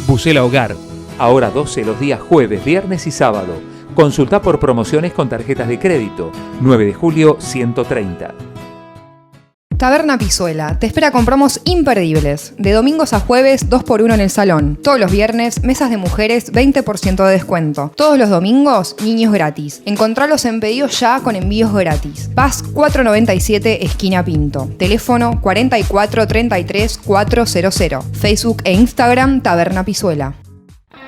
Bucela Hogar. Ahora 12 los días jueves, viernes y sábado. Consulta por promociones con tarjetas de crédito. 9 de julio 130. Taberna Pizuela te espera con promos imperdibles. De domingos a jueves, 2x1 en el salón. Todos los viernes, mesas de mujeres, 20% de descuento. Todos los domingos, niños gratis. Encontralos en pedidos ya con envíos gratis. Paz 497, esquina Pinto. Teléfono 44 33 400. Facebook e Instagram Taberna Pizuela.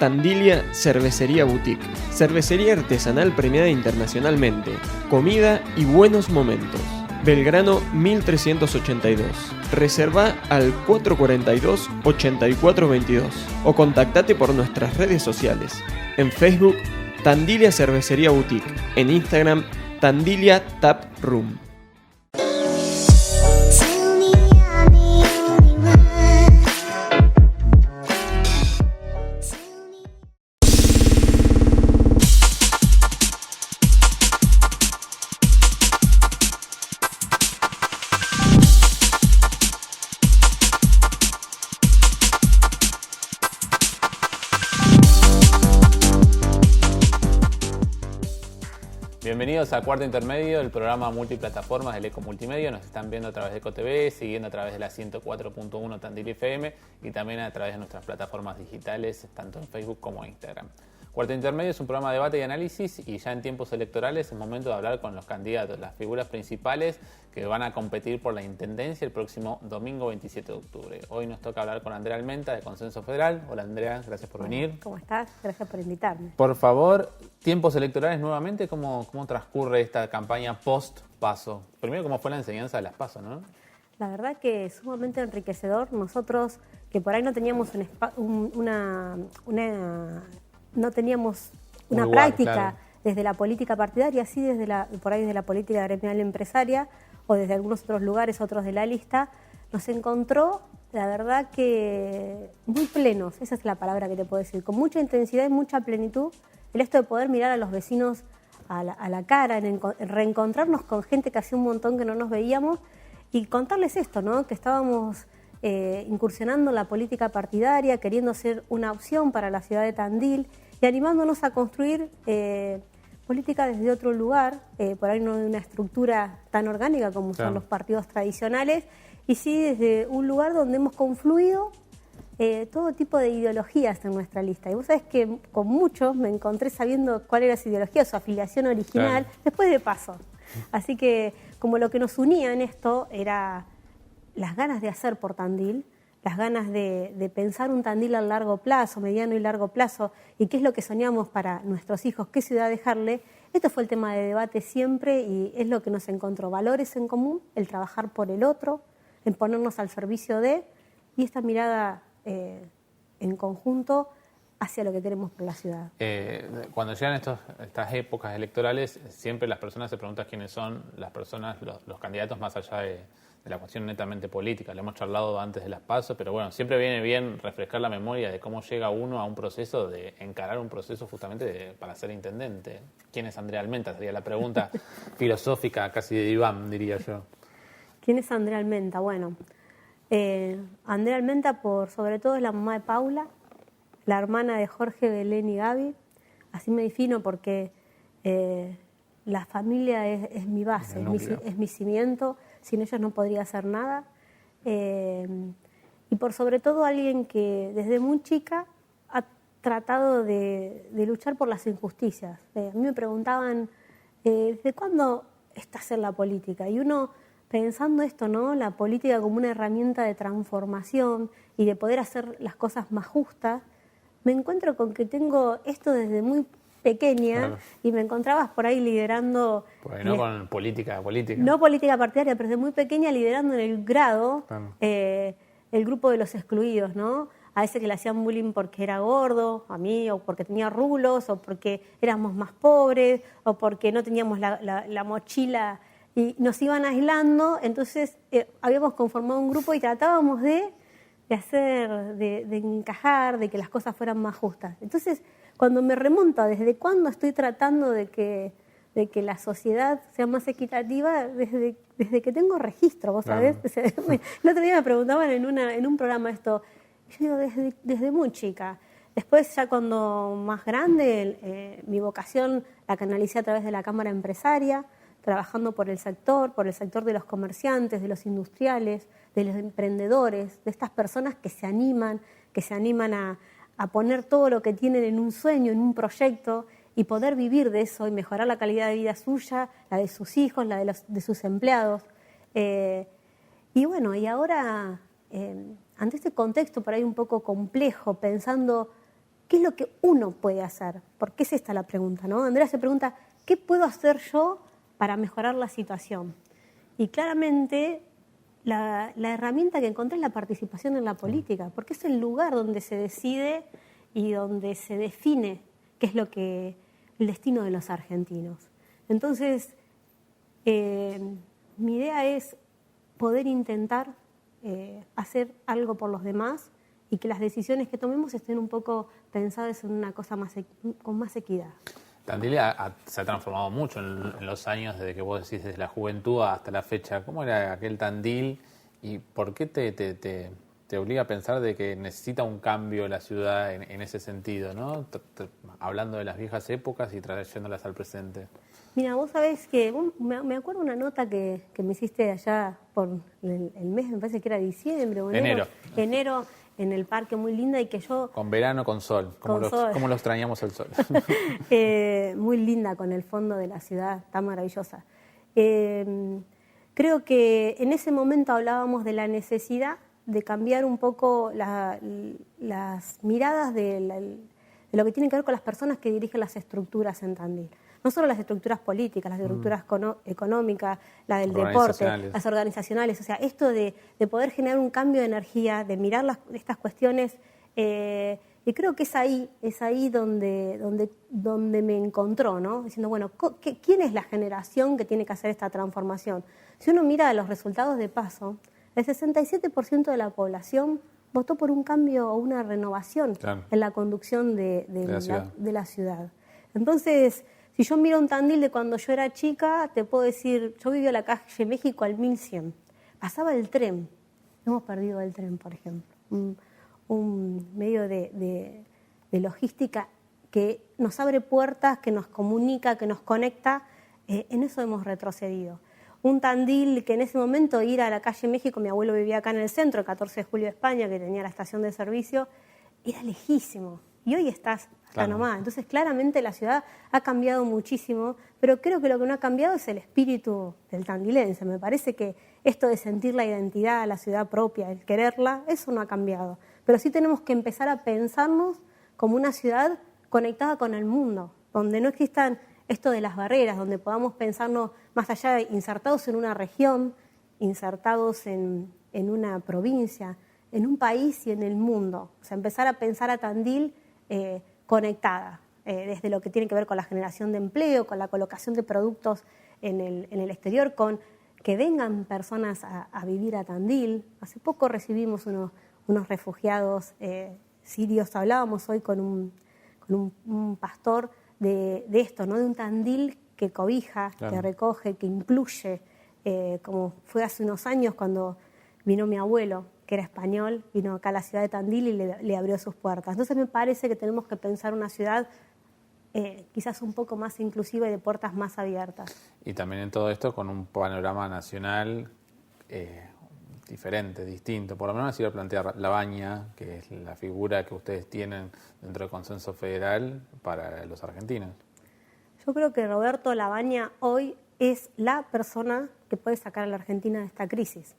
Tandilia Cervecería Boutique. Cervecería artesanal premiada internacionalmente. Comida y buenos momentos. Belgrano 1382. Reserva al 442-8422 o contactate por nuestras redes sociales. En Facebook, Tandilia Cervecería Boutique. En Instagram, Tandilia Tap Room. Bienvenidos a Cuarto Intermedio, el programa multiplataformas del Eco Multimedia. Nos están viendo a través de EcoTV, siguiendo a través de la 104.1 Tandil FM y también a través de nuestras plataformas digitales, tanto en Facebook como en Instagram. Cuarto Intermedio es un programa de debate y análisis y ya en tiempos electorales es momento de hablar con los candidatos, las figuras principales que van a competir por la intendencia el próximo domingo 27 de octubre. Hoy nos toca hablar con Andrea Almenta de Consenso Federal. Hola Andrea, gracias por venir. ¿Cómo estás? Gracias por invitarme. Por favor, tiempos electorales nuevamente, ¿cómo transcurre esta campaña post-PASO? Primero, ¿cómo fue la enseñanza de las PASO, no? La verdad que es sumamente enriquecedor. Nosotros, que por ahí no teníamos no teníamos una lugar, práctica, claro, desde la política partidaria, sí por ahí desde la política gremial empresaria o desde algunos otros lugares, otros de la lista, nos encontró, la verdad que muy plenos, esa es la palabra que te puedo decir, con mucha intensidad y mucha plenitud, el esto de poder mirar a los vecinos a la cara, en reencontrarnos con gente que hacía un montón que no nos veíamos y contarles esto, ¿no? Que estábamos incursionando en la política partidaria, queriendo ser una opción para la ciudad de Tandil y animándonos a construir política desde otro lugar, por ahí no de una estructura tan orgánica como son los partidos tradicionales, y sí desde un lugar donde hemos confluido todo tipo de ideologías en nuestra lista. Y vos sabés que con muchos me encontré sabiendo cuál era su ideología, su afiliación original, después de PASO. Así que como lo que nos unía en esto era las ganas de hacer por Tandil, las ganas de pensar un Tandil a largo plazo, mediano y largo plazo, y qué es lo que soñamos para nuestros hijos, qué ciudad dejarle. Esto fue el tema de debate siempre y es lo que nos encontró. Valores en común, el trabajar por el otro, el ponernos al servicio de, y esta mirada en conjunto hacia lo que queremos por la ciudad. Cuando llegan estas épocas electorales, siempre las personas se preguntan quiénes son las personas, los candidatos más allá de la cuestión netamente política. Lo hemos charlado antes de las PASO, pero bueno, siempre viene bien refrescar la memoria de cómo llega uno a un proceso, de encarar un proceso justamente para ser intendente. ¿Quién es Andrea Almenta? Sería la pregunta filosófica, casi de diván, diría yo. ¿Quién es Andrea Almenta? Bueno, Andrea Almenta, sobre todo, es la mamá de Paula, la hermana de Jorge, Belén y Gaby. Así me defino porque la familia es mi base, es mi cimiento. Sin ellos no podría hacer nada. Y por sobre todo alguien que desde muy chica ha tratado de luchar por las injusticias. A mí me preguntaban, ¿desde cuándo estás en la política? Y uno pensando esto, ¿no? La política como una herramienta de transformación y de poder hacer las cosas más justas, me encuentro con que tengo esto desde muy pequeña, claro, y me encontrabas por ahí liderando... Pues no con política. No política partidaria, pero desde muy pequeña liderando en el grado, claro, el grupo de los excluidos, ¿no? A ese que le hacían bullying porque era gordo, a mí, o porque tenía rulos, o porque éramos más pobres, o porque no teníamos la mochila y nos iban aislando. Entonces habíamos conformado un grupo y tratábamos de encajar, de que las cosas fueran más justas. Entonces, cuando me remonto a desde cuándo estoy tratando de que la sociedad sea más equitativa, desde que tengo registro, ¿vos sabés? El otro día me preguntaban en un programa esto, Yo digo, desde muy chica. Después, ya cuando más grande, mi vocación la canalicé a través de la Cámara Empresaria, trabajando por el sector de los comerciantes, de los industriales, de los emprendedores, de estas personas que se animan a poner todo lo que tienen en un sueño, en un proyecto, y poder vivir de eso y mejorar la calidad de vida suya, la de sus hijos, la de sus empleados. Y bueno, y ahora, ante este contexto por ahí un poco complejo, pensando qué es lo que uno puede hacer, porque es esta la pregunta, ¿no? Andrea se pregunta, ¿qué puedo hacer yo para mejorar la situación? Y claramente la herramienta que encontré es la participación en la política, porque es el lugar donde se decide y donde se define qué es el destino de los argentinos. Entonces, mi idea es poder intentar hacer algo por los demás y que las decisiones que tomemos estén un poco pensadas en una cosa con más equidad. Tandil se ha transformado mucho en los años, desde que vos decís, desde la juventud hasta la fecha. ¿Cómo era aquel Tandil y por qué te obliga a pensar de que necesita un cambio la ciudad en ese sentido, ¿no? Hablando de las viejas épocas y trayéndolas al presente. Mira, vos sabés que me acuerdo una nota que me hiciste allá por el mes, me parece que era diciembre o enero, en el parque, muy linda, y que yo... Con verano, con sol. ¿Cómo lo extrañamos el sol? Muy linda, con el fondo de la ciudad, tan maravillosa. Creo que en ese momento hablábamos de la necesidad de cambiar un poco las miradas de lo que tiene que ver con las personas que dirigen las estructuras en Tandil. No solo las estructuras políticas, las estructuras económicas, la del deporte, las organizacionales. O sea, esto de poder generar un cambio de energía, de mirar estas cuestiones, y creo que es ahí donde me encontró, ¿no? Diciendo, bueno, ¿quién es la generación que tiene que hacer esta transformación? Si uno mira los resultados de PASO, el 67% de la población votó por un cambio o una renovación en la conducción de la ciudad. Entonces, si yo miro un Tandil de cuando yo era chica, te puedo decir, yo vivía en la calle México al 1100. Pasaba el tren. Hemos perdido el tren, por ejemplo. Un medio de logística que nos abre puertas, que nos comunica, que nos conecta. En eso hemos retrocedido. Un Tandil que en ese momento ir a la calle México, mi abuelo vivía acá en el centro, el 14 de julio de España, que tenía la estación de servicio, era lejísimo. Y hoy estás acá nomás. Entonces, claramente la ciudad ha cambiado muchísimo, pero creo que lo que no ha cambiado es el espíritu del tandilense. Me parece que esto de sentir la identidad, la ciudad propia, el quererla, eso no ha cambiado. Pero sí tenemos que empezar a pensarnos como una ciudad conectada con el mundo, donde no existan esto de las barreras, donde podamos pensarnos más allá, insertados en una región, insertados en una provincia, en un país y en el mundo. O sea, empezar a pensar a Tandil conectada, desde lo que tiene que ver con la generación de empleo, con la colocación de productos en el exterior, con que vengan personas a vivir a Tandil. Hace poco recibimos unos refugiados sirios. Hablábamos hoy con un pastor de esto, ¿no? De un Tandil que cobija, que recoge, que incluye, como fue hace unos años cuando vino mi abuelo, que era español, vino acá a la ciudad de Tandil y le abrió sus puertas. Entonces me parece que tenemos que pensar una ciudad quizás un poco más inclusiva y de puertas más abiertas. Y también en todo esto con un panorama nacional diferente, distinto. Por lo menos así iba a plantear Labaña, que es la figura que ustedes tienen dentro del Consenso Federal para los argentinos. Yo creo que Roberto Labaña hoy es la persona que puede sacar a la Argentina de esta crisis,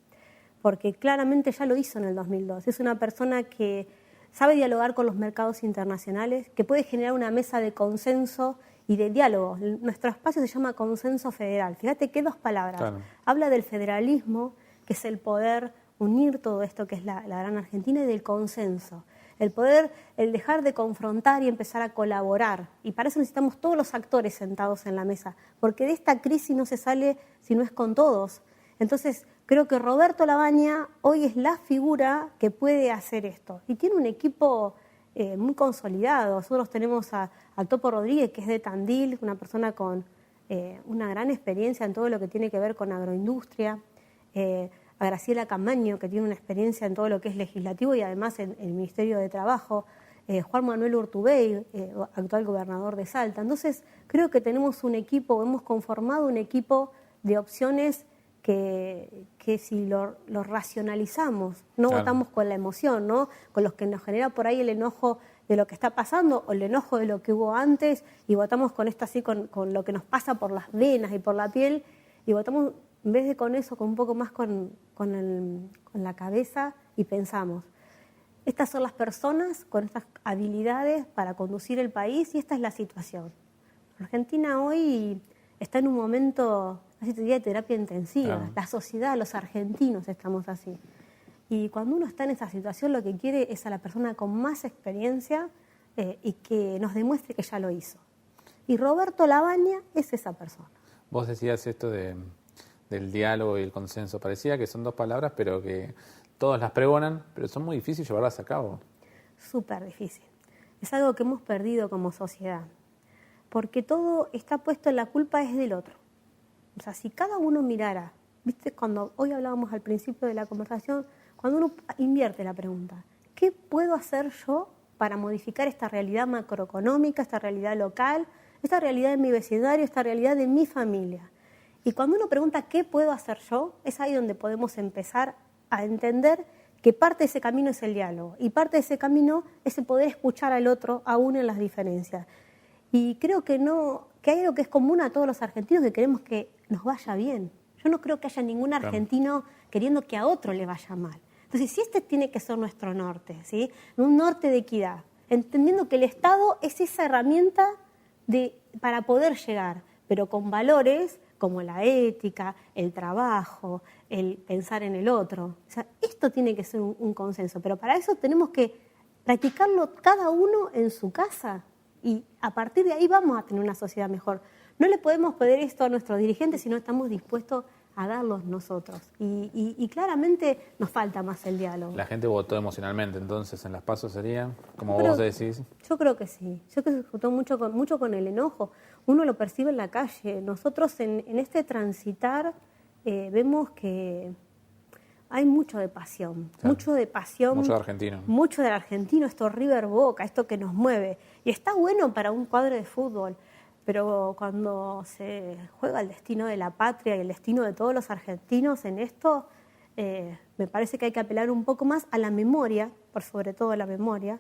porque claramente ya lo hizo en el 2002. Es una persona que sabe dialogar con los mercados internacionales, que puede generar una mesa de consenso y de diálogo. Nuestro espacio se llama Consenso Federal. Fíjate qué dos palabras. Claro. Habla del federalismo, que es el poder unir todo esto que es la gran Argentina, y del consenso. El poder, el dejar de confrontar y empezar a colaborar. Y para eso necesitamos todos los actores sentados en la mesa, porque de esta crisis no se sale si no es con todos. Entonces, creo que Roberto Labaña hoy es la figura que puede hacer esto. Y tiene un equipo muy consolidado. Nosotros tenemos al Topo Rodríguez, que es de Tandil, una persona con una gran experiencia en todo lo que tiene que ver con agroindustria. a Graciela Camaño, que tiene una experiencia en todo lo que es legislativo y además en el Ministerio de Trabajo, Juan Manuel Urtubey, actual gobernador de Salta. Entonces, creo que tenemos un equipo, hemos conformado un equipo de opciones que si lo racionalizamos, no votamos con la emoción, ¿no? Con los que nos genera por ahí el enojo de lo que está pasando o el enojo de lo que hubo antes, y votamos con esto así, con lo que nos pasa por las venas y por la piel, y votamos en vez de con eso, con un poco más con la cabeza, y pensamos, estas son las personas con estas habilidades para conducir el país y esta es la situación. Argentina hoy está en un momento, así te diría, de terapia intensiva. Claro. La sociedad, los argentinos estamos así. Y cuando uno está en esa situación, lo que quiere es a la persona con más experiencia y que nos demuestre que ya lo hizo. Y Roberto Labaña es esa persona. Vos decías esto del diálogo y el consenso. Parecía que son dos palabras, pero que todos las pregonan, pero son muy difíciles llevarlas a cabo. Súper difícil. Es algo que hemos perdido como sociedad. Porque todo está puesto en la culpa es del otro. O sea, si cada uno mirara, ¿viste? Cuando hoy hablábamos al principio de la conversación, cuando uno invierte la pregunta, ¿qué puedo hacer yo para modificar esta realidad macroeconómica, esta realidad local, esta realidad de mi vecindario, esta realidad de mi familia? Y cuando uno pregunta ¿qué puedo hacer yo?, es ahí donde podemos empezar a entender que parte de ese camino es el diálogo y parte de ese camino es el poder escuchar al otro aún en las diferencias. Y creo que hay algo que es común a todos los argentinos, que queremos que nos vaya bien. Yo no creo que haya ningún argentino queriendo que a otro le vaya mal. Entonces, si este tiene que ser nuestro norte, ¿sí? Un norte de equidad, entendiendo que el Estado es esa herramienta para poder llegar, pero con valores como la ética, el trabajo, el pensar en el otro. O sea, esto tiene que ser un consenso, pero para eso tenemos que practicarlo cada uno en su casa y a partir de ahí vamos a tener una sociedad mejor. No le podemos pedir esto a nuestros dirigentes si no estamos dispuestos a darlos nosotros. Y claramente nos falta más el diálogo. La gente votó emocionalmente, entonces en las PASO sería, como vos decís. Yo creo que sí. Yo creo que se votó mucho con el enojo. Uno lo percibe en la calle. Nosotros en este transitar vemos que hay mucho de pasión. Claro. Mucho de pasión. Mucho de argentino. Mucho del argentino, esto River Boca, esto que nos mueve. Y está bueno para un cuadro de fútbol. Pero cuando se juega el destino de la patria y el destino de todos los argentinos en esto, me parece que hay que apelar un poco más a la memoria, por sobre todo a la memoria,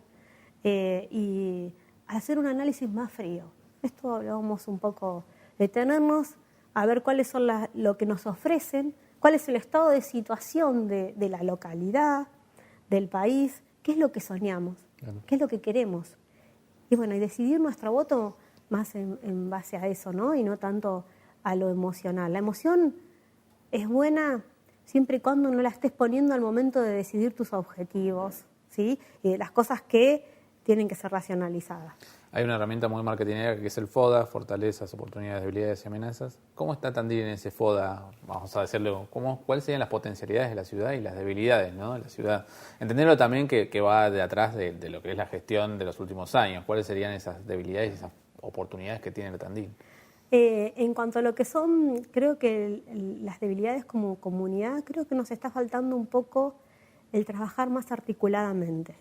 y hacer un análisis más frío. Esto hablábamos un poco, detenernos a ver cuáles son lo que nos ofrecen, cuál es el estado de situación de la localidad, del país, qué es lo que soñamos, claro, qué es lo que queremos. Y bueno, y decidir nuestro voto más en base a eso, ¿no? Y no tanto a lo emocional. La emoción es buena siempre y cuando no la estés poniendo al momento de decidir tus objetivos, ¿sí? Y de las cosas que tienen que ser racionalizadas. Hay una herramienta muy marketingera que es el FODA, fortalezas, oportunidades, debilidades y amenazas. ¿Cómo está Tandil en ese FODA? Vamos a decirlo, ¿cuáles serían las potencialidades de la ciudad y las debilidades, ¿no?, de la ciudad? Entenderlo también que va de atrás de lo que es la gestión de los últimos años. ¿Cuáles serían esas debilidades y esas oportunidades que tiene Tandil? En cuanto a lo que son, creo que las debilidades como comunidad, creo que nos está faltando un poco el trabajar más articuladamente,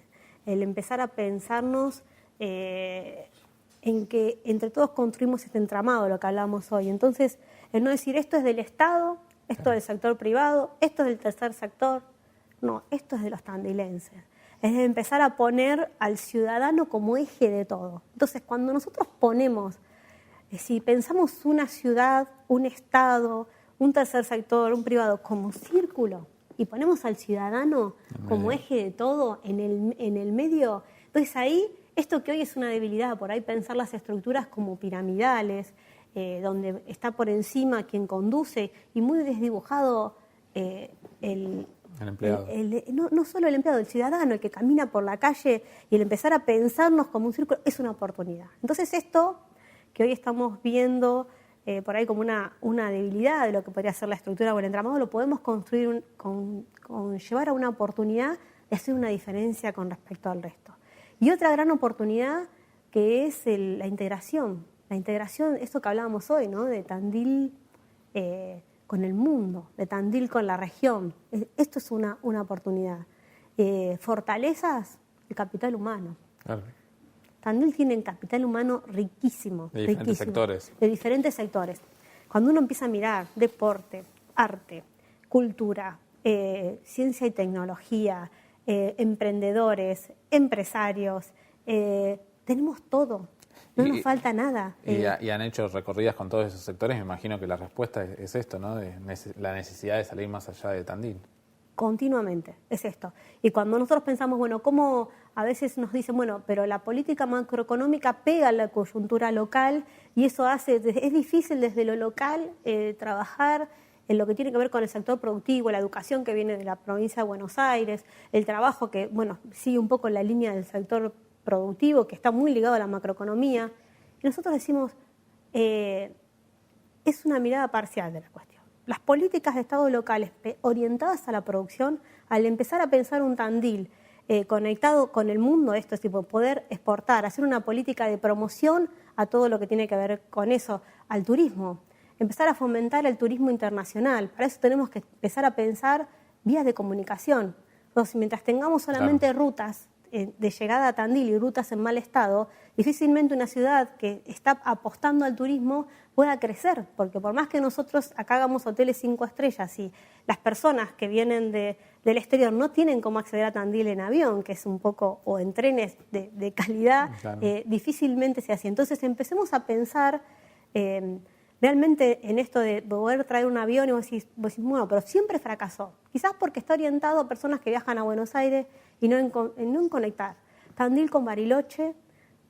el empezar a pensarnos en que entre todos construimos este entramado, lo que hablamos hoy. Entonces, el no decir esto es del Estado, esto es del sector privado, esto es del tercer sector, no, esto es de los tandilenses. Es empezar a poner al ciudadano como eje de todo. Entonces, cuando nosotros ponemos, si pensamos una ciudad, un Estado, un tercer sector, un privado como círculo y ponemos al ciudadano como eje de todo en el medio, entonces ahí, esto que hoy es una debilidad, por ahí pensar las estructuras como piramidales, donde está por encima quien conduce y muy desdibujado el empleado. No solo el empleado, el ciudadano, el que camina por la calle, y el empezar a pensarnos como un círculo es una oportunidad. Entonces esto que hoy estamos viendo por ahí como una debilidad de lo que podría ser la estructura o el entramado, lo podemos construir con llevar a una oportunidad de hacer una diferencia con respecto al resto. Y otra gran oportunidad que es la integración. La integración, esto que hablábamos hoy, ¿no?, de Tandil con el mundo, de Tandil con la región. Esto es una oportunidad. Fortalezas, el capital humano. Claro. Tandil tiene capital humano riquísimo. De diferentes sectores. De diferentes sectores. Cuando uno empieza a mirar deporte, arte, cultura, ciencia y tecnología, emprendedores, empresarios, tenemos todo. No nos falta nada. Y han hecho recorridas con todos esos sectores. Me imagino que la respuesta es esto, ¿no? La necesidad de salir más allá de Tandil. Continuamente, es esto. Y cuando nosotros pensamos, bueno, ¿cómo a veces nos dicen, bueno, pero la política macroeconómica pega a la coyuntura local y eso es difícil desde lo local trabajar en lo que tiene que ver con el sector productivo, la educación que viene de la provincia de Buenos Aires, el trabajo que, bueno, sigue un poco en la línea del sector productivo, que está muy ligado a la macroeconomía. Y nosotros decimos, es una mirada parcial de la cuestión. Las políticas de Estado locales orientadas a la producción, al empezar a pensar un Tandil conectado con el mundo, esto es tipo poder exportar, hacer una política de promoción a todo lo que tiene que ver con eso, al turismo, empezar a fomentar el turismo internacional. Para eso tenemos que empezar a pensar vías de comunicación. Entonces, mientras tengamos solamente rutas de llegada a Tandil y rutas en mal estado, difícilmente una ciudad que está apostando al turismo pueda crecer, porque por más que nosotros acá hagamos hoteles 5 estrellas y las personas que vienen del exterior no tienen cómo acceder a Tandil en avión, que es un poco, o en trenes de calidad, claro, difícilmente se hace. Entonces empecemos a pensar realmente en esto de poder traer un avión y vos decís, bueno, pero siempre fracasó. Quizás porque está orientado a personas que viajan a Buenos Aires y no en conectar. Tandil con Bariloche,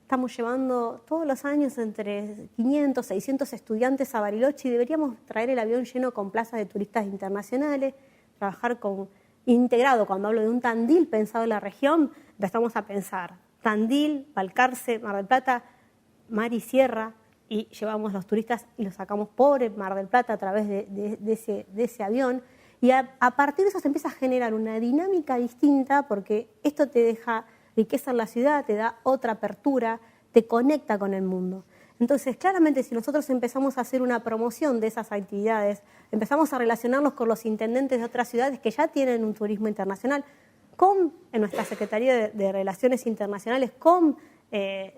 estamos llevando todos los años entre 500, 600 estudiantes a Bariloche y deberíamos traer el avión lleno con plazas de turistas internacionales, trabajar integrado. Cuando hablo de un Tandil pensado en la región, empezamos a pensar Tandil, Balcarce, Mar del Plata, mar y sierra, y llevamos los turistas y los sacamos por el Mar del Plata a través de ese avión. Y a partir de eso se empieza a generar una dinámica distinta porque esto te deja riqueza en la ciudad, te da otra apertura, te conecta con el mundo. Entonces, claramente, si nosotros empezamos a hacer una promoción de esas actividades, empezamos a relacionarnos con los intendentes de otras ciudades que ya tienen un turismo internacional, en nuestra Secretaría de Relaciones Internacionales,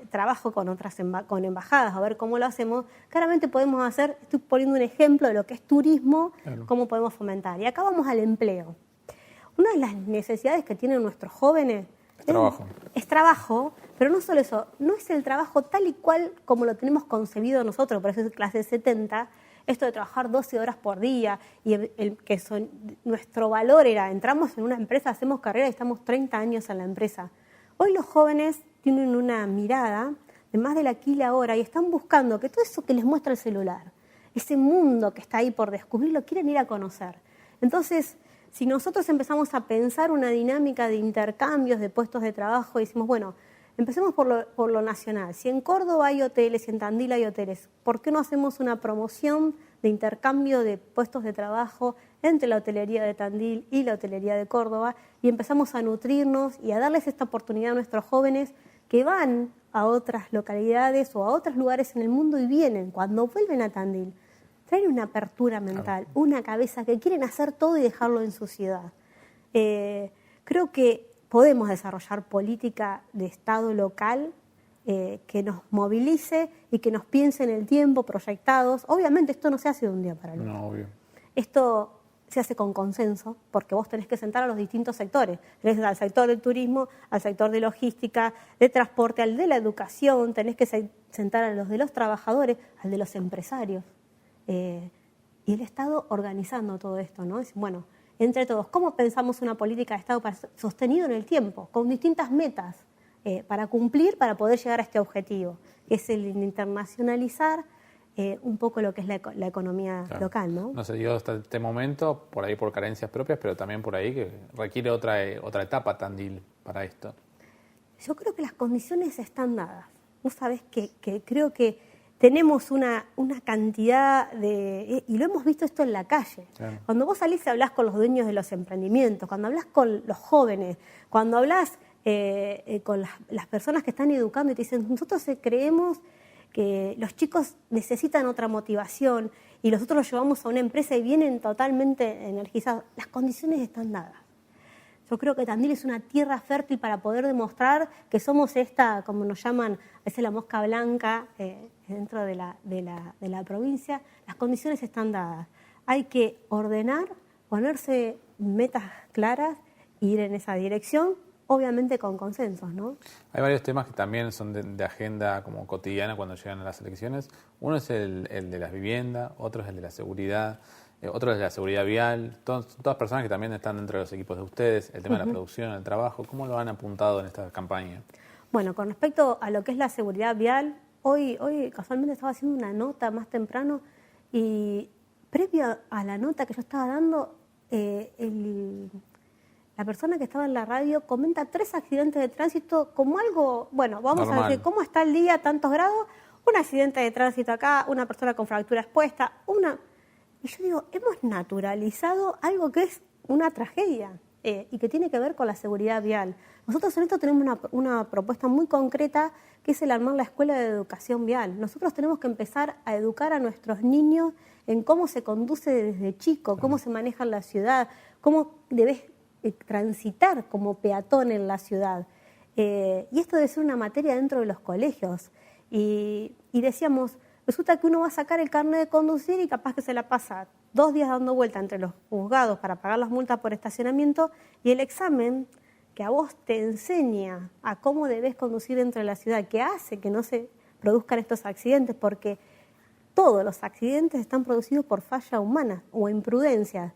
trabajo con embajadas, a ver cómo lo hacemos, claramente podemos hacer, estoy poniendo un ejemplo de lo que es turismo, claro, cómo podemos fomentar. Y acá vamos al empleo. Una de las necesidades que tienen nuestros jóvenes es trabajo, pero no solo eso, no es el trabajo tal y cual como lo tenemos concebido nosotros, por eso es clase 70, esto de trabajar 12 horas por día, y nuestro valor era, entramos en una empresa, hacemos carrera y estamos 30 años en la empresa. Hoy los jóvenes tienen una mirada de más del aquí y la ahora y están buscando que todo eso que les muestra el celular, ese mundo que está ahí por descubrir, lo quieren ir a conocer. Entonces, si nosotros empezamos a pensar una dinámica de intercambios de puestos de trabajo y decimos, bueno, empecemos por lo nacional. Si en Córdoba hay hoteles, si en Tandil hay hoteles, ¿por qué no hacemos una promoción de intercambio de puestos de trabajo entre la hotelería de Tandil y la hotelería de Córdoba y empezamos a nutrirnos y a darles esta oportunidad a nuestros jóvenes que van a otras localidades o a otros lugares en el mundo y vienen, cuando vuelven a Tandil, traen una apertura mental, una cabeza que quieren hacer todo y dejarlo en su ciudad. Creo que podemos desarrollar política de Estado local que nos movilice y que nos piense en el tiempo, proyectados. Obviamente esto no se hace de un día para el otro. No, obvio. Esto se hace con consenso, porque vos tenés que sentar a los distintos sectores. Tenés al sector del turismo, al sector de logística, de transporte, al de la educación, tenés que sentar a los de los trabajadores, al de los empresarios. Y el Estado organizando todo esto, ¿no? Es, bueno, entre todos, ¿cómo pensamos una política de Estado sostenido en el tiempo, con distintas metas para cumplir, para poder llegar a este objetivo, que es el internacionalizar un poco lo que es la economía local, ¿no? No se dio hasta este momento, por ahí por carencias propias, pero también por ahí que requiere otra etapa Tandil para esto. Yo creo que las condiciones están dadas. Vos sabés que creo que tenemos una cantidad y lo hemos visto esto en la calle. Claro. Cuando vos salís y hablás con los dueños de los emprendimientos, cuando hablás con los jóvenes, cuando hablás con las personas que están educando y te dicen, nosotros creemos que los chicos necesitan otra motivación y nosotros los llevamos a una empresa y vienen totalmente energizados. Las condiciones están dadas. Yo creo que Tandil es una tierra fértil para poder demostrar que somos esta, como nos llaman a veces la mosca blanca dentro de la provincia. Las condiciones están dadas. Hay que ordenar, ponerse metas claras e ir en esa dirección, obviamente con consensos, ¿no? Hay varios temas que también son de agenda como cotidiana cuando llegan a las elecciones. Uno es el de las viviendas, otro es el de la seguridad, otro es de la seguridad vial. Todas personas que también están dentro de los equipos de ustedes, el tema de la producción, el trabajo. ¿Cómo lo han apuntado en esta campaña? Bueno, con respecto a lo que es la seguridad vial, hoy casualmente estaba haciendo una nota más temprano y previo a la nota que yo estaba dando, la persona que estaba en la radio comenta 3 accidentes de tránsito como algo, bueno, vamos normal. a decir, ¿cómo está el día? Tantos grados, un accidente de tránsito acá, una persona con fractura expuesta, Y yo digo, hemos naturalizado algo que es una tragedia y que tiene que ver con la seguridad vial. Nosotros en esto tenemos una propuesta muy concreta que es el armar la escuela de educación vial. Nosotros tenemos que empezar a educar a nuestros niños en cómo se conduce desde chico, cómo se maneja en la ciudad, cómo debes transitar como peatón en la ciudad. Y esto debe ser una materia dentro de los colegios. Y decíamos, resulta que uno va a sacar el carnet de conducir y capaz que se la pasa 2 días dando vuelta entre los juzgados para pagar las multas por estacionamiento y el examen que a vos te enseña a cómo debes conducir dentro de la ciudad, que hace que no se produzcan estos accidentes, porque todos los accidentes están producidos por falla humana o imprudencia.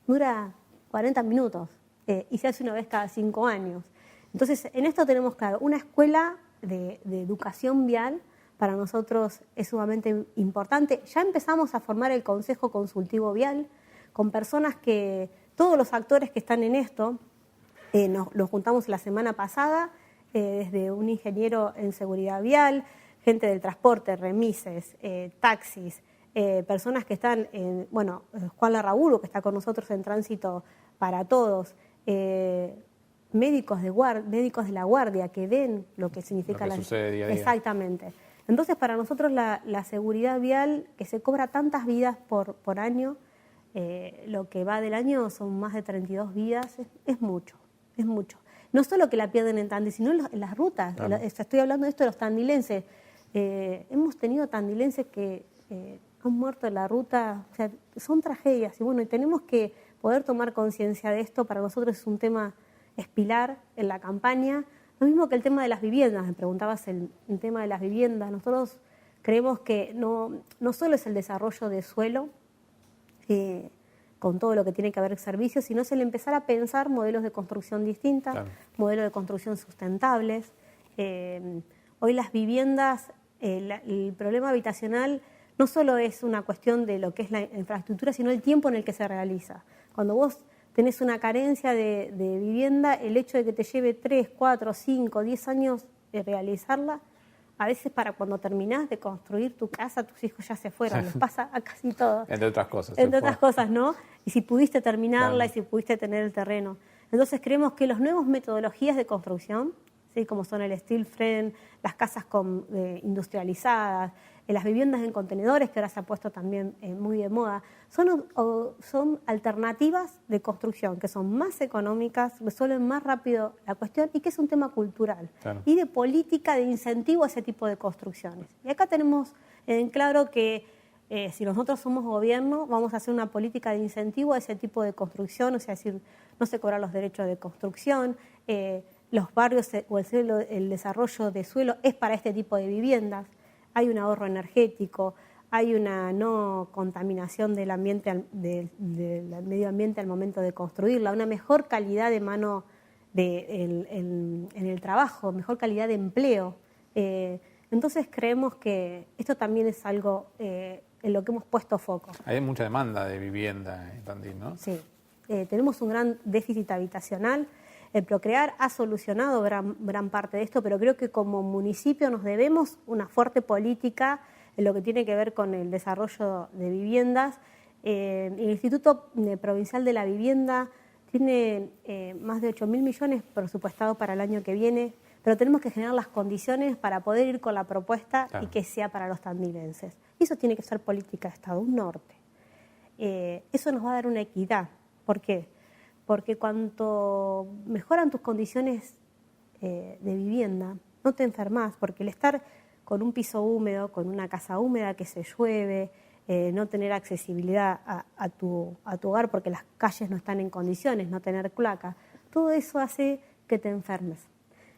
Dura 40 minutos y se hace una vez cada 5 años. Entonces, en esto tenemos, claro, una escuela de educación vial para nosotros es sumamente importante. Ya empezamos a formar el Consejo Consultivo Vial con personas que, todos los actores que están en esto, nos juntamos la semana pasada, desde un ingeniero en seguridad vial, gente del transporte, remises, taxis, personas que están en, Juan Larraburu, que está con nosotros en Tránsito para Todos, médicos de la guardia que ven lo que significa lo que sucede día a día. Exactamente. Entonces, para nosotros la seguridad vial, que se cobra tantas vidas por año, lo que va del año son más de 32 vidas, es mucho. No solo que la pierden en Tandil, sino en las rutas. Claro. Estoy hablando de esto de los tandilenses. Hemos tenido tandilenses que han muerto en la ruta, o sea, son tragedias. Y tenemos que poder tomar conciencia de esto. Para nosotros es un tema pilar en la campaña. Lo mismo que el tema de las viviendas, me preguntabas el tema de las viviendas. Nosotros creemos que no solo es el desarrollo de suelo, con todo lo que tiene que haber servicios, sino es el empezar a pensar modelos de construcción distintas, Claro. modelos de construcción sustentables. Hoy las viviendas, el problema habitacional no solo es una cuestión de lo que es la infraestructura, sino el tiempo en el que se realiza. Cuando vos tenés una carencia de vivienda, el hecho de que te lleve 3, 4, 5, 10 años realizarla, a veces para cuando terminás de construir tu casa, tus hijos ya se fueron, les pasa a casi todos. Entre otras cosas. Entre otras cosas, ¿no? Y si pudiste terminarla, Claro. y si pudiste tener el terreno. Entonces creemos que las nuevas metodologías de construcción, ¿sí? Como son el steel frame, las casas industrializadas, las viviendas en contenedores, que ahora se ha puesto también muy de moda, son alternativas de construcción que son más económicas, resuelven más rápido la cuestión y que es un tema cultural. Claro. Y de política de incentivo a ese tipo de construcciones. Y acá tenemos en claro que si nosotros somos gobierno, vamos a hacer una política de incentivo a ese tipo de construcción, o sea, decir, no se cobran los derechos de construcción, los barrios o el desarrollo de suelo es para este tipo de viviendas. Hay un ahorro energético, hay una no contaminación del ambiente, del medio ambiente al momento de construirla, una mejor calidad de mano en el trabajo, mejor calidad de empleo. Entonces creemos que esto también es algo en lo que hemos puesto foco. Hay mucha demanda de vivienda en Tandil, ¿no? Sí, tenemos un gran déficit habitacional. El Procrear ha solucionado gran parte de esto, pero creo que como municipio nos debemos una fuerte política en lo que tiene que ver con el desarrollo de viviendas. El Instituto Provincial de la Vivienda tiene más de 8.000 millones presupuestados para el año que viene, pero tenemos que generar las condiciones para poder ir con la propuesta. Claro. Y que sea para los tandilenses. Y eso tiene que ser política de Estado, un norte. Eso nos va a dar una equidad. ¿Por qué? Porque cuanto mejoran tus condiciones de vivienda, no te enfermas, porque el estar con un piso húmedo, con una casa húmeda que se llueve, no tener accesibilidad a tu hogar porque las calles no están en condiciones, no tener cloaca, todo eso hace que te enfermes.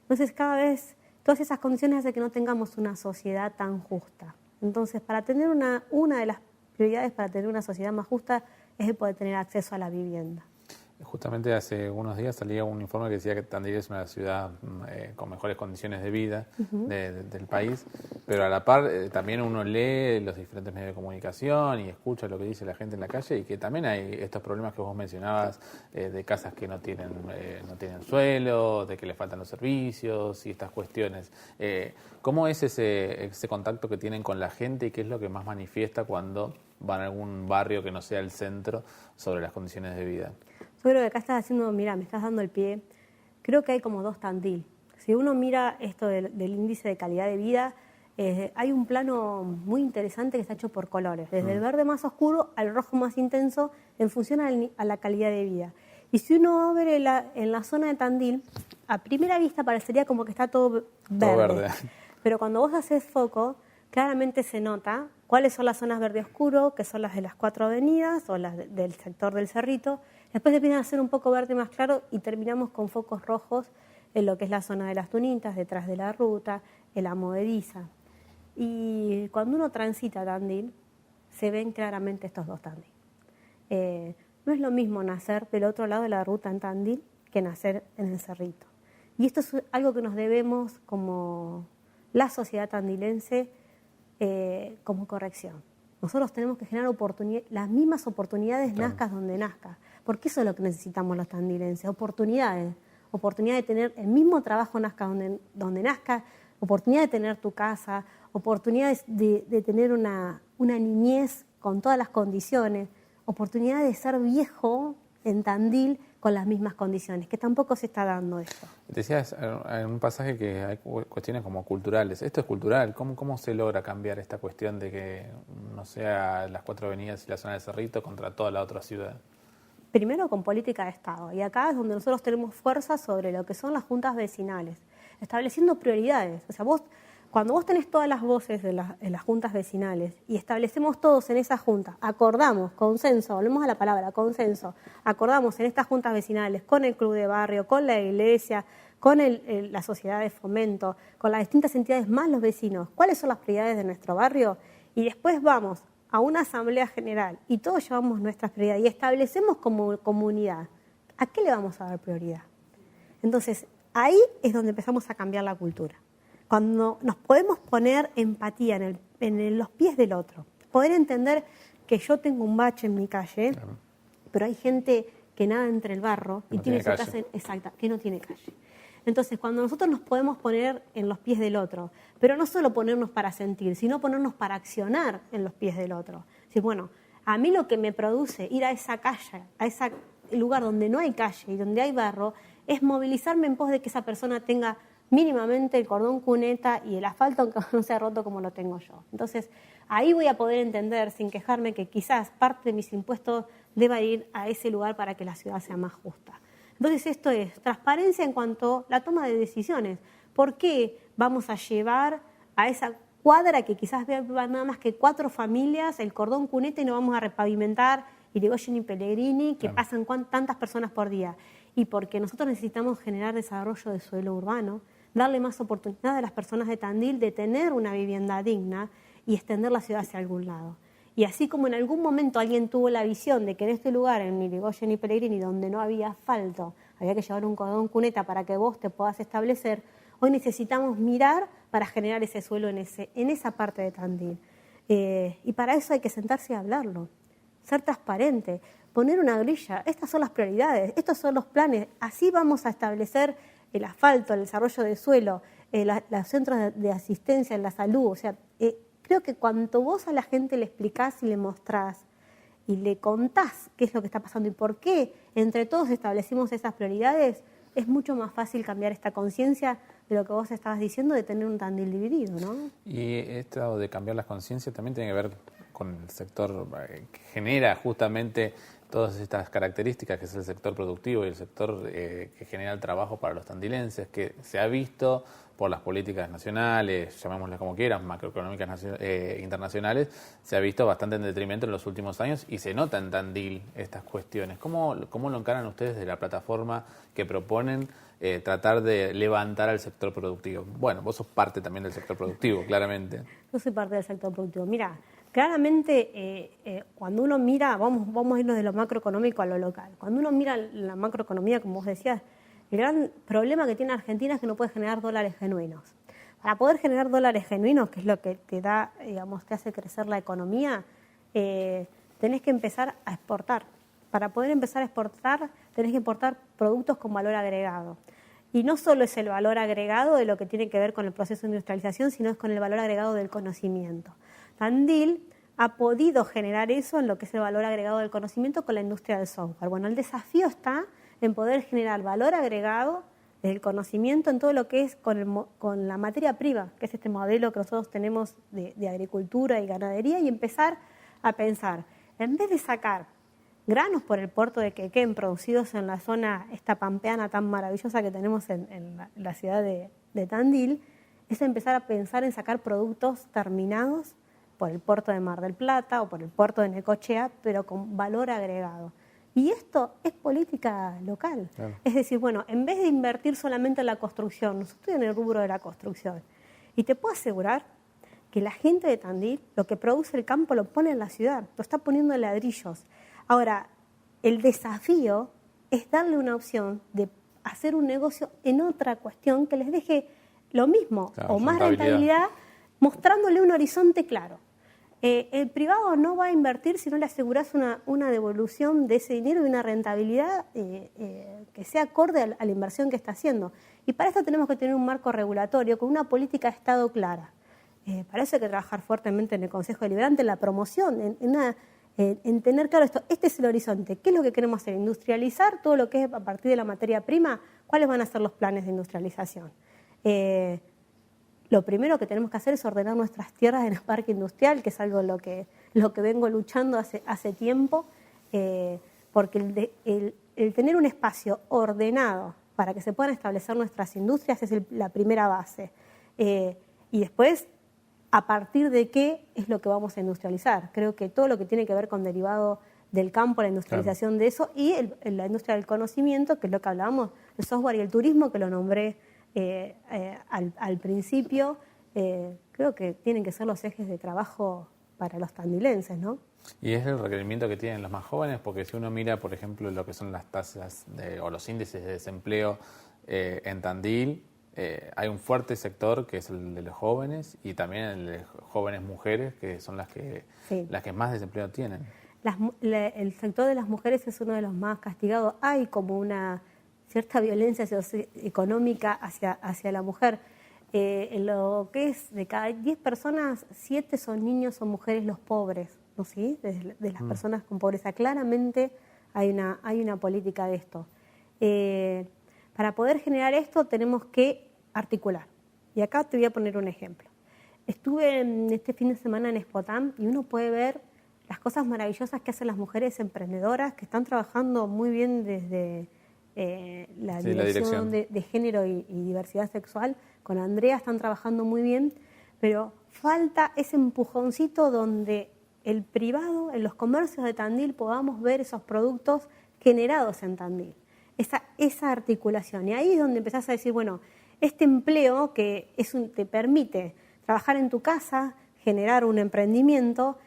Entonces cada vez, todas esas condiciones hacen que no tengamos una sociedad tan justa. Entonces para tener una de las prioridades para tener una sociedad más justa es el poder tener acceso a la vivienda. Justamente hace unos días salía un informe que decía que Tandil es una ciudad con mejores condiciones de vida del país, pero a la par también uno lee los diferentes medios de comunicación y escucha lo que dice la gente en la calle, y que también hay estos problemas que vos mencionabas de casas que no tienen suelo, de que le faltan los servicios y estas cuestiones. ¿Cómo es ese contacto que tienen con la gente y qué es lo que más manifiesta cuando van a algún barrio que no sea el centro sobre las condiciones de vida? Yo creo que acá estás haciendo, mira, me estás dando el pie. Creo que hay como dos Tandil. Si uno mira esto del índice de calidad de vida, hay un plano muy interesante que está hecho por colores, desde el verde más oscuro al rojo más intenso, en función a la calidad de vida. Y si uno abre en la zona de Tandil, a primera vista parecería como que está todo verde. Pero cuando vos haces foco, claramente se nota cuáles son las zonas verde oscuro, que son las de las 4 avenidas o las del sector del Cerrito. Después empiezan a ser un poco verde más claro y terminamos con focos rojos en lo que es la zona de las Tunitas, detrás de la ruta, en la movediza. Y cuando uno transita Tandil, se ven claramente estos dos Tandil. No es lo mismo nacer del otro lado de la ruta en Tandil que nacer en el Cerrito. Y esto es algo que nos debemos como la sociedad tandilense como corrección. Nosotros tenemos que generar las mismas oportunidades, claro, nazcas donde nazcas. Porque eso es lo que necesitamos los tandilenses, oportunidades. Oportunidad de tener el mismo trabajo nazca donde nazca, oportunidad de tener tu casa, oportunidad de tener una niñez con todas las condiciones, oportunidad de ser viejo en Tandil con las mismas condiciones, que tampoco se está dando esto. Decías en un pasaje que hay cuestiones como culturales. ¿Esto es cultural? ¿Cómo se logra cambiar esta cuestión de que no sea las 4 avenidas y la zona del Cerrito contra toda la otra ciudad? Primero con política de Estado, y acá es donde nosotros tenemos fuerza sobre lo que son las juntas vecinales, estableciendo prioridades. O sea, cuando vos tenés todas las voces en las juntas vecinales y establecemos todos en esa junta, acordamos, consenso, volvemos a la palabra, consenso, acordamos en estas juntas vecinales con el club de barrio, con la iglesia, con la sociedad de fomento, con las distintas entidades más los vecinos, cuáles son las prioridades de nuestro barrio, y después vamos a una asamblea general y todos llevamos nuestras prioridades y establecemos como comunidad, ¿a qué le vamos a dar prioridad? Entonces, ahí es donde empezamos a cambiar la cultura. Cuando nos podemos poner empatía en los pies del otro, poder entender que yo tengo un bache en mi calle, claro, pero hay gente que nada entre el barro y tiene su casa exacta, que no tiene calle. Entonces, cuando nosotros nos podemos poner en los pies del otro, pero no solo ponernos para sentir, sino ponernos para accionar en los pies del otro. Decir, bueno, a mí lo que me produce ir a esa calle, a ese lugar donde no hay calle y donde hay barro, es movilizarme en pos de que esa persona tenga mínimamente el cordón cuneta y el asfalto, aunque no sea roto como lo tengo yo. Entonces, ahí voy a poder entender, sin quejarme, que quizás parte de mis impuestos deba ir a ese lugar para que la ciudad sea más justa. Entonces, esto es transparencia en cuanto a la toma de decisiones. ¿Por qué vamos a llevar a esa cuadra que quizás vea nada más que 4 familias el cordón cuneta y no vamos a repavimentar Irigoyen y Pellegrini, que pasan tantas personas por día? Y porque nosotros necesitamos generar desarrollo de suelo urbano, darle más oportunidad a las personas de Tandil de tener una vivienda digna y extender la ciudad hacia algún lado. Y así como en algún momento alguien tuvo la visión de que en este lugar, en Irigoyen y Pellegrini, donde no había asfalto, había que llevar un cordón cuneta para que vos te puedas establecer, hoy necesitamos mirar para generar ese suelo en esa parte de Tandil. Y para eso hay que sentarse y hablarlo, ser transparente, poner una grilla. Estas son las prioridades, estos son los planes. Así vamos a establecer el asfalto, el desarrollo de suelo, los centros de asistencia en la salud. O sea, creo que cuanto vos a la gente le explicás y le mostrás y le contás qué es lo que está pasando y por qué entre todos establecimos esas prioridades, es mucho más fácil cambiar esta conciencia de lo que vos estabas diciendo de tener un Tandil dividido, ¿no? Y esto de cambiar las conciencias también tiene que ver con el sector que genera justamente todas estas características, que es el sector productivo y el sector que genera el trabajo para los tandilenses, que se ha visto por las políticas nacionales, llamémoslas como quieran, macroeconómicas internacionales, se ha visto bastante en detrimento en los últimos años y se nota en Tandil estas cuestiones. ¿Cómo lo encaran ustedes de la plataforma que proponen tratar de levantar al sector productivo? Bueno, vos sos parte también del sector productivo, claramente. Yo soy parte del sector productivo. Mira, claramente cuando uno mira, vamos a irnos de lo macroeconómico a lo local. Cuando uno mira la macroeconomía, como vos decías, el gran problema que tiene Argentina es que no puede generar dólares genuinos. Para poder generar dólares genuinos, que es lo que te da, digamos, te hace crecer la economía, tenés que empezar a exportar. Para poder empezar a exportar, tenés que importar productos con valor agregado. Y no solo es el valor agregado de lo que tiene que ver con el proceso de industrialización, sino es con el valor agregado del conocimiento. Tandil ha podido generar eso en lo que es el valor agregado del conocimiento con la industria del software. Bueno, el desafío está en poder generar valor agregado del conocimiento en todo lo que es con la materia prima, que es este modelo que nosotros tenemos de agricultura y ganadería, y empezar a pensar, en vez de sacar granos por el puerto de Quequén producidos en la zona esta pampeana tan maravillosa que tenemos en la ciudad de Tandil, es empezar a pensar en sacar productos terminados por el puerto de Mar del Plata o por el puerto de Necochea, pero con valor agregado. Y esto es política local. Claro. Es decir, bueno, en vez de invertir solamente en la construcción, nosotros estoy en el rubro de la construcción, y te puedo asegurar que la gente de Tandil, lo que produce el campo lo pone en la ciudad, lo está poniendo en ladrillos. Ahora, el desafío es darle una opción de hacer un negocio en otra cuestión que les deje lo mismo, claro, o más rentabilidad, mostrándole un horizonte claro. El privado no va a invertir si no le aseguras una devolución de ese dinero y una rentabilidad que sea acorde a la inversión que está haciendo. Y para esto tenemos que tener un marco regulatorio con una política de Estado clara. Para eso hay que trabajar fuertemente en el Consejo Deliberante, en la promoción, en tener claro esto. Este es el horizonte. ¿Qué es lo que queremos hacer? Industrializar todo lo que es a partir de la materia prima. ¿Cuáles van a ser los planes de industrialización? Lo primero que tenemos que hacer es ordenar nuestras tierras en el parque industrial, que es algo lo que vengo luchando hace tiempo, porque el tener un espacio ordenado para que se puedan establecer nuestras industrias es la primera base. Y después, a partir de qué es lo que vamos a industrializar. Creo que todo lo que tiene que ver con derivado del campo, la industrialización, claro, de eso, y la industria del conocimiento, que es lo que hablábamos, el software y el turismo, que lo nombré al principio, creo que tienen que ser los ejes de trabajo para los tandilenses, ¿no? Y es el requerimiento que tienen los más jóvenes, porque si uno mira, por ejemplo, lo que son las tasas o los índices de desempleo en Tandil, hay un fuerte sector que es el de los jóvenes y también el de jóvenes mujeres, que son las que más desempleo tienen. El sector de las mujeres es uno de los más castigados. Hay como una cierta violencia económica hacia la mujer. En lo que es de cada 10 personas, 7 son niños o mujeres los pobres, ¿no? ¿Sí? De las personas con pobreza. Claramente hay una política de esto. Para poder generar esto tenemos que articular. Y acá te voy a poner un ejemplo. Estuve este fin de semana en Expotam y uno puede ver las cosas maravillosas que hacen las mujeres emprendedoras que están trabajando muy bien desde la dirección de género y diversidad sexual. Con Andrea están trabajando muy bien, pero falta ese empujoncito donde el privado, en los comercios de Tandil, podamos ver esos productos generados en Tandil. Esa articulación. Y ahí es donde empezás a decir, bueno, este empleo que te permite trabajar en tu casa, generar un emprendimiento,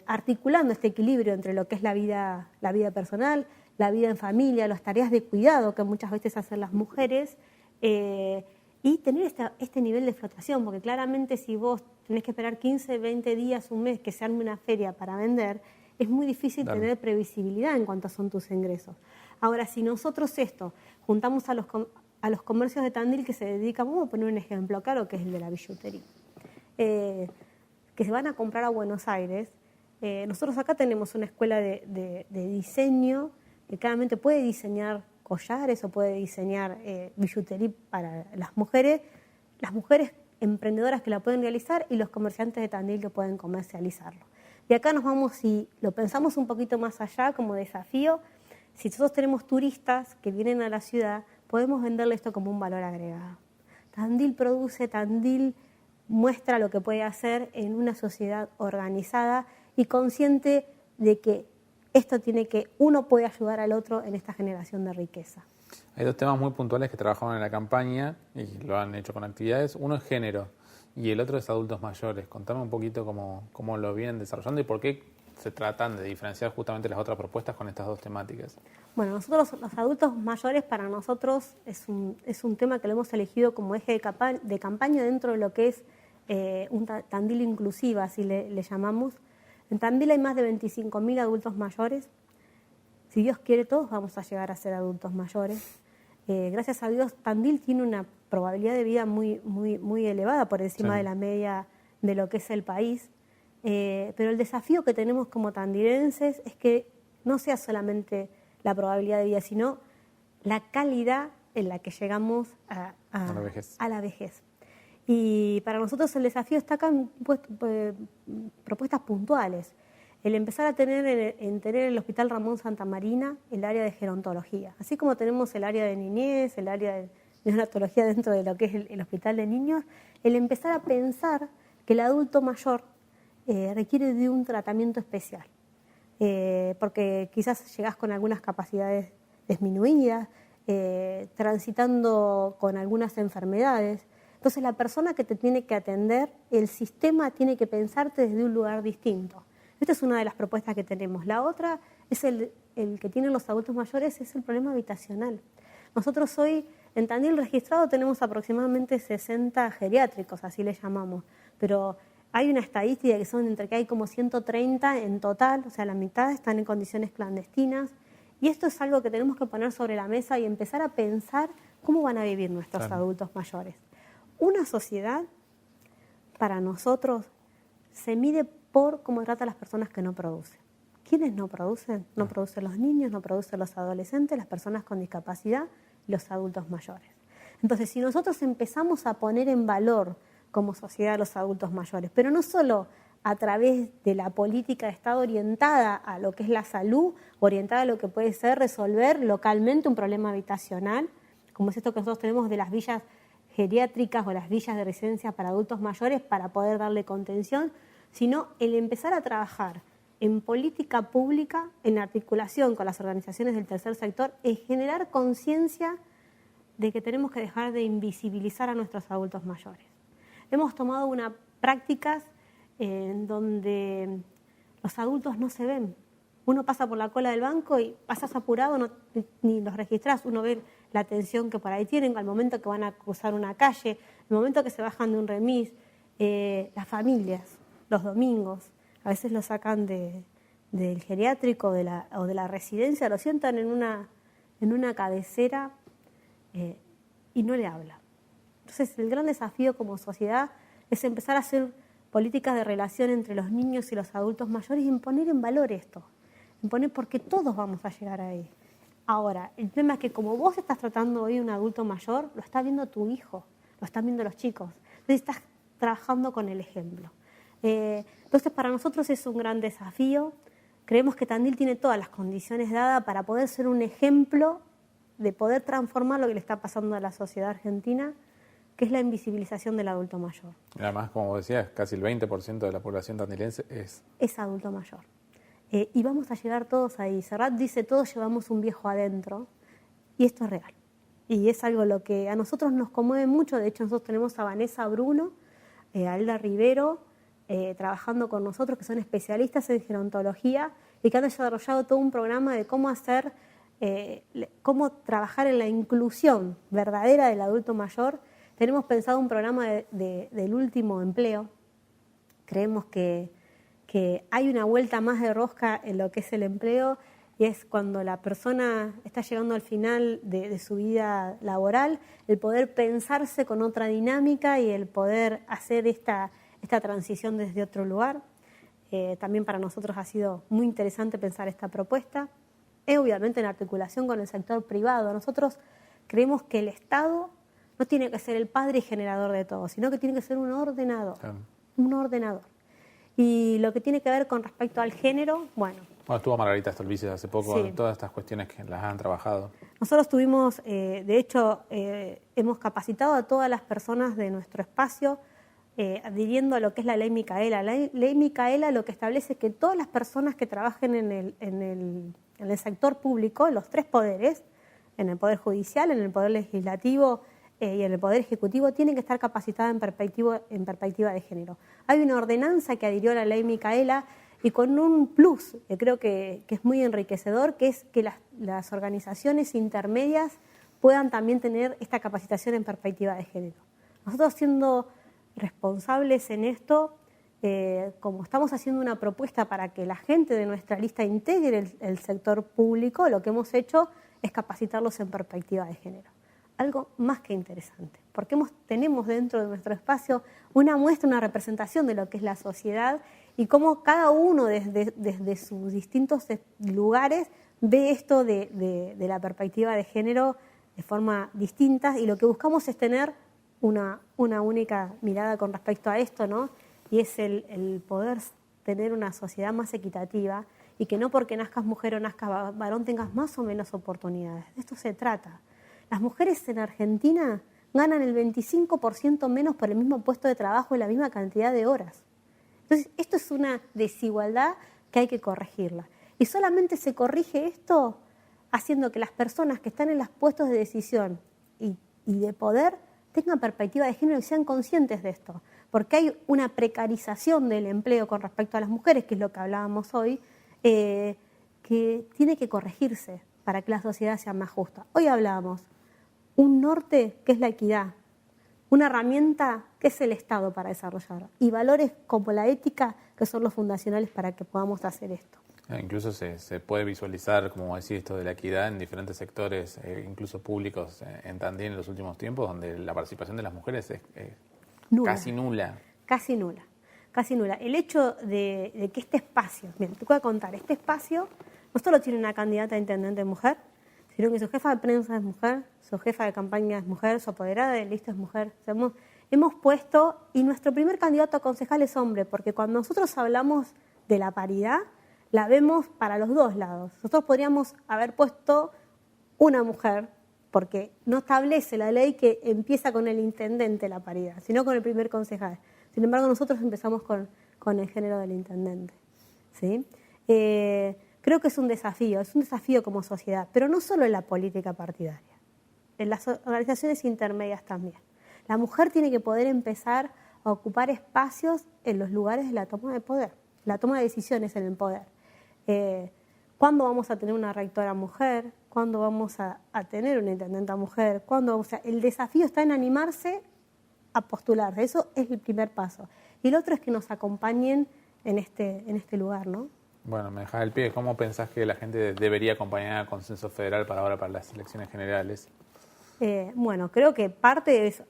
articulando este equilibrio entre lo que es la vida personal, la vida en familia, las tareas de cuidado que muchas veces hacen las mujeres, y tener este nivel de flotación, porque claramente si vos tenés que esperar 15, 20 días, un mes que se arme una feria para vender, es muy difícil tener previsibilidad en cuanto son tus ingresos. Ahora, si nosotros juntamos a los comercios de Tandil que se dedican, vamos a poner un ejemplo claro, que es el de la billutería, que se van a comprar a Buenos Aires. Nosotros acá tenemos una escuela de diseño que claramente puede diseñar collares o puede diseñar billutería para las mujeres emprendedoras que la pueden realizar y los comerciantes de Tandil que pueden comercializarlo. Y acá nos vamos, si lo pensamos un poquito más allá como desafío, si nosotros tenemos turistas que vienen a la ciudad, podemos venderle esto como un valor agregado. Tandil produce, Tandil muestra lo que puede hacer en una sociedad organizada y consciente de que esto tiene que, uno puede ayudar al otro en esta generación de riqueza. Hay dos temas muy puntuales que trabajaban en la campaña y lo han hecho con actividades. Uno es género y el otro es adultos mayores. Contame un poquito cómo lo vienen desarrollando y por qué se tratan de diferenciar justamente las otras propuestas con estas dos temáticas. Bueno, nosotros los adultos mayores para nosotros es un tema que lo hemos elegido como eje de campaña dentro de lo que es un Tandil inclusiva, así le llamamos. En Tandil hay más de 25.000 adultos mayores. Si Dios quiere, todos vamos a llegar a ser adultos mayores. Gracias a Dios, Tandil tiene una probabilidad de vida muy elevada, por encima de la media de lo que es el país. Pero el desafío que tenemos como tandilenses es que no sea solamente la probabilidad de vida, sino la calidad en la que llegamos a la vejez. Y para nosotros el desafío está acá en propuestas puntuales. El empezar a tener en el Hospital Ramón Santa Marina el área de gerontología. Así como tenemos el área de niñez, el área de neonatología dentro de lo que es el hospital de niños, el empezar a pensar que el adulto mayor requiere de un tratamiento especial. Porque quizás llegás con algunas capacidades disminuidas, transitando con algunas enfermedades. Entonces la persona que te tiene que atender, el sistema tiene que pensarte desde un lugar distinto. Esta es una de las propuestas que tenemos. La otra es el que tienen los adultos mayores, es el problema habitacional. Nosotros hoy en Tandil registrado tenemos aproximadamente 60 geriátricos, así le llamamos, pero hay una estadística que son entre que hay como 130 en total, o sea, la mitad están en condiciones clandestinas, y esto es algo que tenemos que poner sobre la mesa y empezar a pensar cómo van a vivir nuestros adultos mayores. Una sociedad, para nosotros, se mide por cómo trata a las personas que no producen. ¿Quiénes no producen? No producen los niños, no producen los adolescentes, las personas con discapacidad y los adultos mayores. Entonces, si nosotros empezamos a poner en valor como sociedad a los adultos mayores, pero no solo a través de la política de Estado orientada a lo que es la salud, orientada a lo que puede ser resolver localmente un problema habitacional, como es esto que nosotros tenemos de las villas geriátricas o las villas de residencia para adultos mayores para poder darle contención, sino el empezar a trabajar en política pública, en articulación con las organizaciones del tercer sector, es generar conciencia de que tenemos que dejar de invisibilizar a nuestros adultos mayores. Hemos tomado unas prácticas en donde los adultos no se ven. Uno pasa por la cola del banco y pasas apurado, ni los registrás, uno ve la atención que por ahí tienen al momento que van a cruzar una calle, el momento que se bajan de un remis, las familias, los domingos, a veces lo sacan del geriátrico o de la residencia, lo sientan en una cabecera y no le hablan. Entonces el gran desafío como sociedad es empezar a hacer políticas de relación entre los niños y los adultos mayores y en poner en valor esto, en poner porque todos vamos a llegar ahí. Ahora, el tema es que como vos estás tratando hoy un adulto mayor, lo está viendo tu hijo, lo están viendo los chicos. Entonces estás trabajando con el ejemplo. Entonces para nosotros es un gran desafío. Creemos que Tandil tiene todas las condiciones dadas para poder ser un ejemplo de poder transformar lo que le está pasando a la sociedad argentina, que es la invisibilización del adulto mayor. Además, como decías, casi el 20% de la población tandilense es adulto mayor. Y vamos a llegar todos ahí. Serrat dice, todos llevamos un viejo adentro, y esto es real. Y es algo lo que a nosotros nos conmueve mucho. De hecho, nosotros tenemos a Vanessa Bruno, a Elda Rivero, trabajando con nosotros, que son especialistas en gerontología y que han desarrollado todo un programa de cómo cómo trabajar en la inclusión verdadera del adulto mayor. Tenemos pensado un programa del último empleo. Creemos que hay una vuelta más de rosca en lo que es el empleo, y es cuando la persona está llegando al final de su vida laboral, el poder pensarse con otra dinámica y el poder hacer esta transición desde otro lugar. También para nosotros ha sido muy interesante pensar esta propuesta. obviamente en articulación con el sector privado. Nosotros creemos que el Estado no tiene que ser el padre y generador de todo, sino que tiene que ser un ordenador. Claro. Un ordenador. Y lo que tiene que ver con respecto al género, bueno, estuvo Margarita Stolbizer hace poco, Sí. todas estas cuestiones que las han trabajado. nosotros tuvimos, de hecho, hemos capacitado a todas las personas de nuestro espacio adhiriendo a lo que es la ley Micaela. La ley Micaela lo que establece es que todas las personas que trabajen en el sector público, en los tres poderes, en el Poder Judicial, en el Poder Legislativo y en el Poder Ejecutivo, tienen que estar capacitadas en perspectiva de género. Hay una ordenanza que adhirió a la ley Micaela y con un plus, que creo que es muy enriquecedor, que es que las organizaciones intermedias puedan también tener esta capacitación en perspectiva de género. Nosotros, siendo responsables en esto, como estamos haciendo una propuesta para que la gente de nuestra lista integre el sector público, lo que hemos hecho es capacitarlos en perspectiva de género. Algo más que interesante, porque tenemos dentro de nuestro espacio una muestra, una representación de lo que es la sociedad y cómo cada uno desde sus distintos lugares ve esto de la perspectiva de género de forma distinta, y lo que buscamos es tener una única mirada con respecto a esto, ¿no? Y es el poder tener una sociedad más equitativa y que no porque nazcas mujer o nazcas varón tengas más o menos oportunidades. De esto se trata. Las mujeres en Argentina ganan el 25% menos por el mismo puesto de trabajo y la misma cantidad de horas. Entonces, esto es una desigualdad que hay que corregirla. Y solamente se corrige esto haciendo que las personas que están en los puestos de decisión y de poder tengan perspectiva de género y sean conscientes de esto. Porque hay una precarización del empleo con respecto a las mujeres, que es lo que hablábamos hoy, que tiene que corregirse para que la sociedad sea más justa. Hoy hablábamos un norte que es la equidad, una herramienta que es el Estado para desarrollar, y valores como la ética que son los fundacionales para que podamos hacer esto. Incluso se puede visualizar, como decís, esto de la equidad en diferentes sectores, incluso públicos, en Tandil en los últimos tiempos, donde la participación de las mujeres es casi nula. Casi nula. Casi nula. El hecho de que este espacio, bien, te voy a contar, este espacio no solo tiene una candidata a intendente mujer, sino que su jefa de prensa es mujer, su jefa de campaña es mujer, su apoderada de lista es mujer. O sea, hemos puesto, y nuestro primer candidato a concejal es hombre, porque cuando nosotros hablamos de la paridad, la vemos para los dos lados. Nosotros podríamos haber puesto una mujer, porque no establece la ley que empieza con el intendente la paridad, sino con el primer concejal. Sin embargo, nosotros empezamos con el género del intendente, ¿sí? Creo que es un desafío como sociedad, pero no solo en la política partidaria, en las organizaciones intermedias también. La mujer tiene que poder empezar a ocupar espacios en los lugares de la toma de poder, la toma de decisiones en el poder. ¿Cuándo vamos a tener una rectora mujer? ¿Cuándo vamos a tener una intendenta mujer? El desafío está en animarse a postularse. Eso es el primer paso. Y el otro es que nos acompañen en este lugar, ¿no? Bueno, me dejas el pie. ¿Cómo pensás que la gente debería acompañar al Consenso Federal para las elecciones generales? Bueno, creo que parte es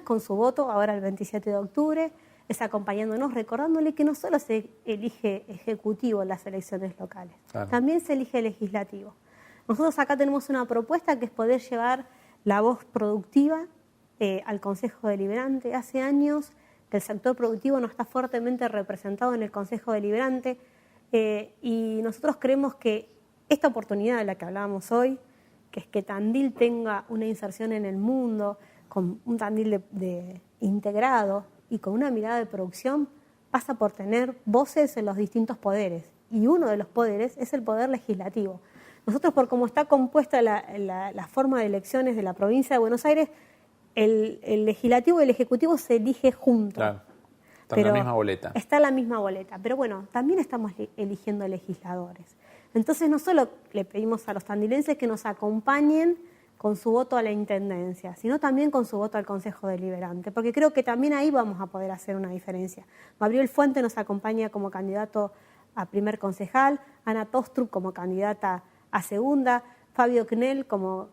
con su voto, ahora el 27 de octubre, es acompañándonos, recordándole que no solo se elige ejecutivo en las elecciones locales, claro, también se elige legislativo. Nosotros acá tenemos una propuesta que es poder llevar la voz productiva al Consejo Deliberante. Hace años que el sector productivo no está fuertemente representado en el Consejo Deliberante, y nosotros creemos que esta oportunidad de la que hablábamos hoy, que es que Tandil tenga una inserción en el mundo, con un Tandil integrado y con una mirada de producción, pasa por tener voces en los distintos poderes. Y uno de los poderes es el poder legislativo. Nosotros, por cómo está compuesta la forma de elecciones de la provincia de Buenos Aires, el legislativo y el ejecutivo se elige juntos. Claro, está en la misma boleta. Está en la misma boleta. Pero bueno, también estamos eligiendo legisladores. Entonces, no solo le pedimos a los tandilenses que nos acompañen con su voto a la Intendencia, sino también con su voto al Consejo Deliberante, porque creo que también ahí vamos a poder hacer una diferencia. Gabriel Fuente nos acompaña como candidato a primer concejal, Ana Tostrup como candidata a segunda, Fabio Knell como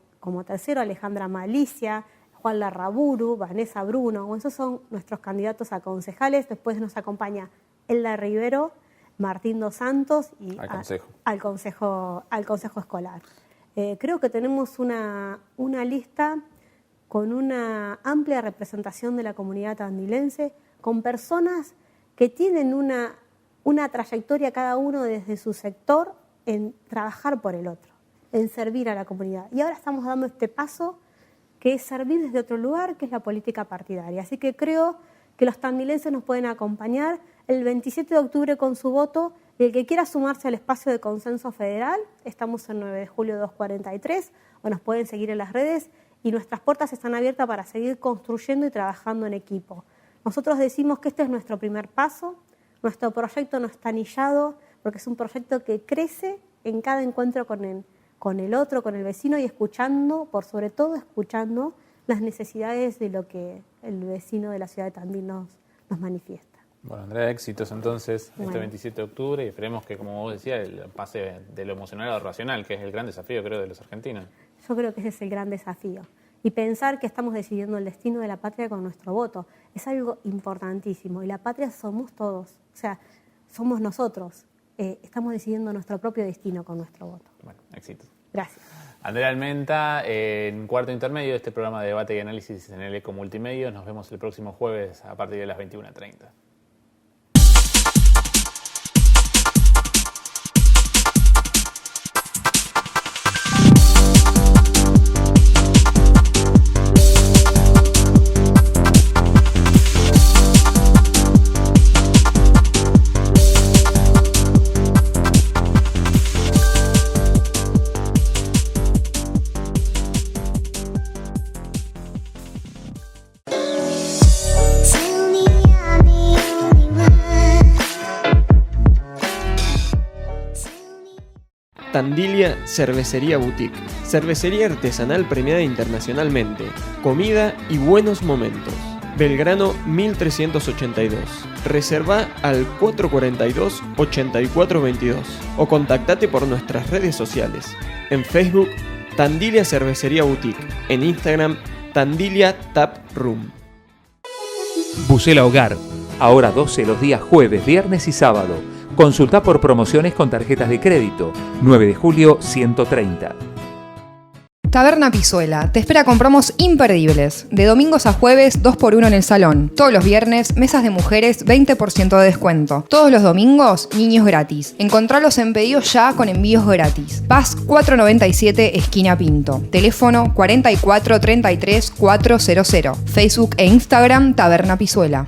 tercero, Alejandra Malicia, Juan Larraburu, Vanessa Bruno. Esos son nuestros candidatos a concejales. Después nos acompaña Elda Rivero Martín dos Santos y al consejo escolar. Creo que tenemos una lista con una amplia representación de la comunidad tandilense, con personas que tienen una trayectoria cada uno desde su sector en trabajar por el otro, en servir a la comunidad. Y ahora estamos dando este paso que es servir desde otro lugar, que es la política partidaria. Así que creo que los tandilenses nos pueden acompañar el 27 de octubre con su voto, y el que quiera sumarse al espacio de consenso federal, estamos en 9 de julio 243, o nos pueden seguir en las redes, y nuestras puertas están abiertas para seguir construyendo y trabajando en equipo. Nosotros decimos que este es nuestro primer paso, nuestro proyecto no está anillado, porque es un proyecto que crece en cada encuentro con el otro, con el vecino, y escuchando, por sobre todo escuchando las necesidades de lo que el vecino de la ciudad de Tandil nos manifiesta. Bueno, Andrea, éxitos entonces este 27 de octubre, y esperemos que, como vos decías, el pase de lo emocional a lo racional, que es el gran desafío, creo, de los argentinos. Yo creo que ese es el gran desafío. Y pensar que estamos decidiendo el destino de la patria con nuestro voto es algo importantísimo. Y la patria somos todos, o sea, somos nosotros. Estamos decidiendo nuestro propio destino con nuestro voto. Bueno, éxitos. Gracias. Andrea Almenta, en Cuarto Intermedio, de este programa de debate y análisis en el Eco Multimedios. Nos vemos el próximo jueves a partir de las 21:30. Tandilia Cervecería Boutique. Cervecería artesanal premiada internacionalmente. Comida y buenos momentos. Belgrano 1382. Reserva al 442-8422 o contactate por nuestras redes sociales. En Facebook, Tandilia Cervecería Boutique. En Instagram, Tandilia Tap Room. Bucela Hogar, ahora 12 los días jueves, viernes y sábado. Consulta por promociones con tarjetas de crédito. 9 de julio 130. Taberna Pizuela te espera con promos imperdibles. De domingos a jueves, 2x1 en el salón. Todos los viernes, mesas de mujeres, 20% de descuento. Todos los domingos, niños gratis. Encontralos en pedidos ya con envíos gratis. Paz 497, esquina Pinto. Teléfono 44 33 400. Facebook e Instagram, Taberna Pizuela.